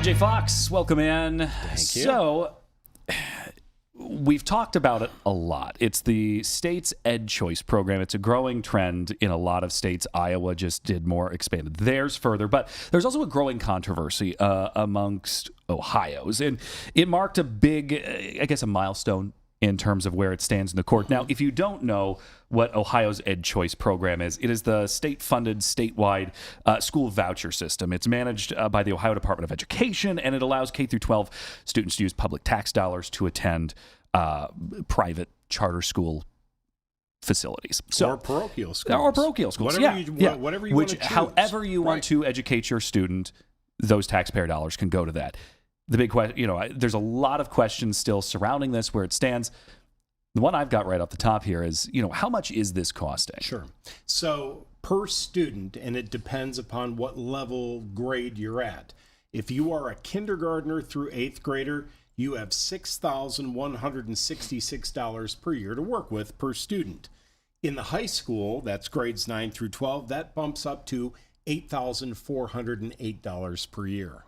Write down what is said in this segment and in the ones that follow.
TJ Fox, welcome in. Thank you. So, we've talked about it a lot. It's the state's EdChoice program. It's a growing trend in a lot of states. Iowa just did more, expanded theirs further. But there's also a growing controversy amongst Ohio's. And it marked a big, I guess, a milestone in terms of where it stands in the court. Now, if you don't know what Ohio's EdChoice program is, it is the state-funded, statewide school voucher system. It's managed by the Ohio Department of Education, and it allows K through 12 students to use public tax dollars to attend private charter school facilities. Or parochial schools. Or parochial schools, Whatever you want to choose. However you want to educate your student, those taxpayer dollars can go to that. The big question, there's a lot of questions still surrounding this, where it stands. The one I've got right off the top here is, how much is this costing? Sure. So per student, and it depends upon what level grade you're at. If you are a kindergartner through 8th grader, you have $6,166 per year to work with per student. In the high school, that's grades 9 through 12, that bumps up to $8,408 per year.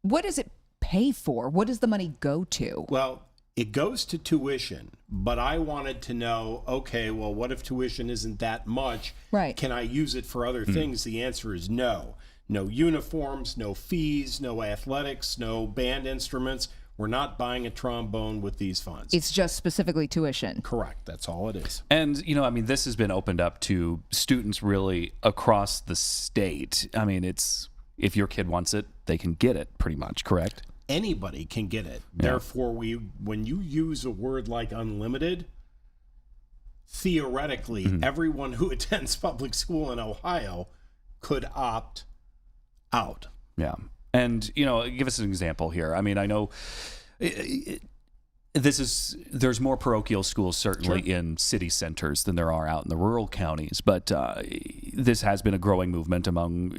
What does it pay for? What does the money go to? Well, it goes to tuition, but I wanted to know, okay, well, what if tuition isn't that much? Right. Can I use it for other things? The answer is no. No uniforms, no fees, no athletics, no band instruments. We're not buying a trombone with these funds. It's just specifically tuition. Correct. That's all it is. And, this has been opened up to students really across the state. If your kid wants it, they can get it pretty much, correct? Anybody can get it. Yeah. Therefore, when you use a word like unlimited, theoretically, everyone who attends public school in Ohio could opt out. Yeah. And, give us an example here. I know there's more parochial schools certainly in city centers than there are out in the rural counties, but this has been a growing movement among,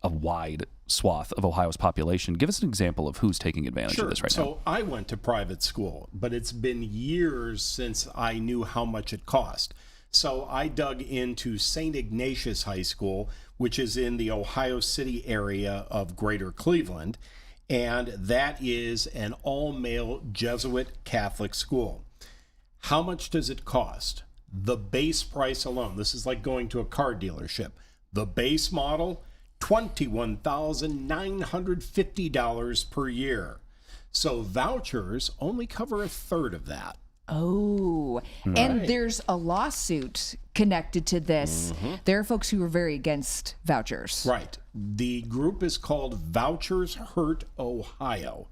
a wide swath of Ohio's population. Give us an example of who's taking advantage of this right now. So I went to private school, but it's been years since I knew how much it cost. So I dug into St. Ignatius High School, which is in the Ohio City area of Greater Cleveland, and that is an all-male Jesuit Catholic school. How much does it cost? The base price alone, this is like going to a car dealership. The base model, $21,950 per year. So vouchers only cover a third of that. Oh, Right. And there's a lawsuit connected to this. There are folks who are very against vouchers. Right. The group is called Vouchers Hurt Ohio,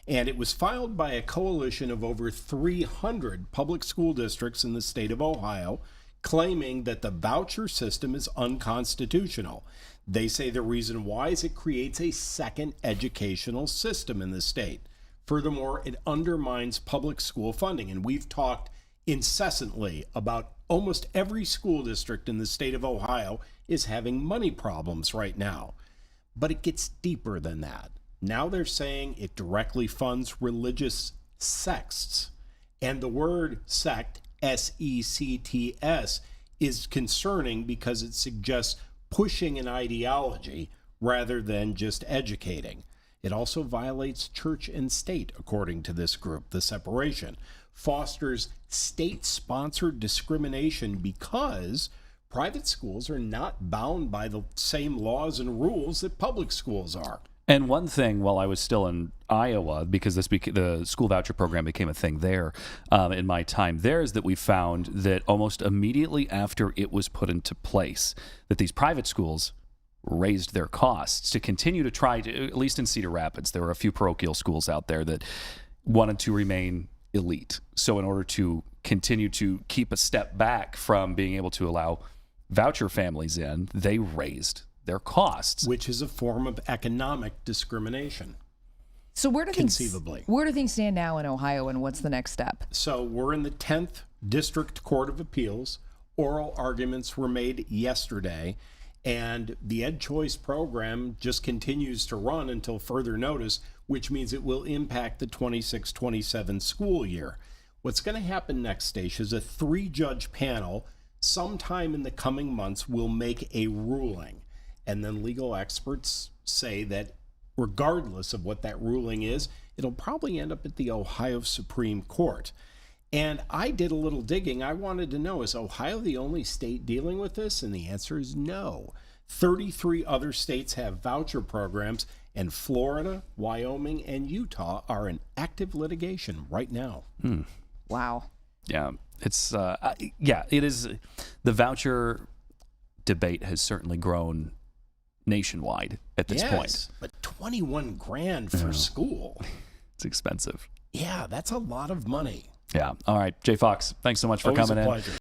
and it was filed by a coalition of over 300 public school districts in the state of Ohio, claiming that the voucher system is unconstitutional. They say the reason why is it creates a second educational system in the state. Furthermore, it undermines public school funding, and we've talked incessantly about almost every school district in the state of Ohio is having money problems right now. But it gets deeper than that. Now they're saying it directly funds religious sects. And the word sect, S-E-C-T-S, is concerning because it suggests pushing an ideology rather than just educating. It also violates church and state, according to this group. The separation fosters state-sponsored discrimination because private schools are not bound by the same laws and rules that public schools are. And one thing, while I was still in Iowa, because the school voucher program became a thing there in my time there, is that we found that almost immediately after it was put into place, that these private schools raised their costs to continue to try to, at least in Cedar Rapids, there were a few parochial schools out there that wanted to remain elite. So in order to continue to keep a step back from being able to allow voucher families in, they raised their costs. Which is a form of economic discrimination. So where do things stand now in Ohio, and what's the next step? So we're in the 10th District Court of Appeals. Oral arguments were made yesterday, and the EdChoice program just continues to run until further notice, which means it will impact the 26-27 school year. What's going to happen next, Stacia, is a 3-judge panel sometime in the coming months will make a ruling. And then legal experts say that regardless of what that ruling is, it'll probably end up at the Ohio Supreme Court. And I did a little digging. I wanted to know, is Ohio the only state dealing with this? And the answer is no. 33 other states have voucher programs, and Florida, Wyoming, and Utah are in active litigation right now. Wow. Yeah, it's it is. The voucher debate has certainly grown nationwide at this point. But 21 grand for school. It's expensive. Yeah, that's a lot of money. Yeah. All right, Jay Fox, thanks so much for Always coming a in. pleasure.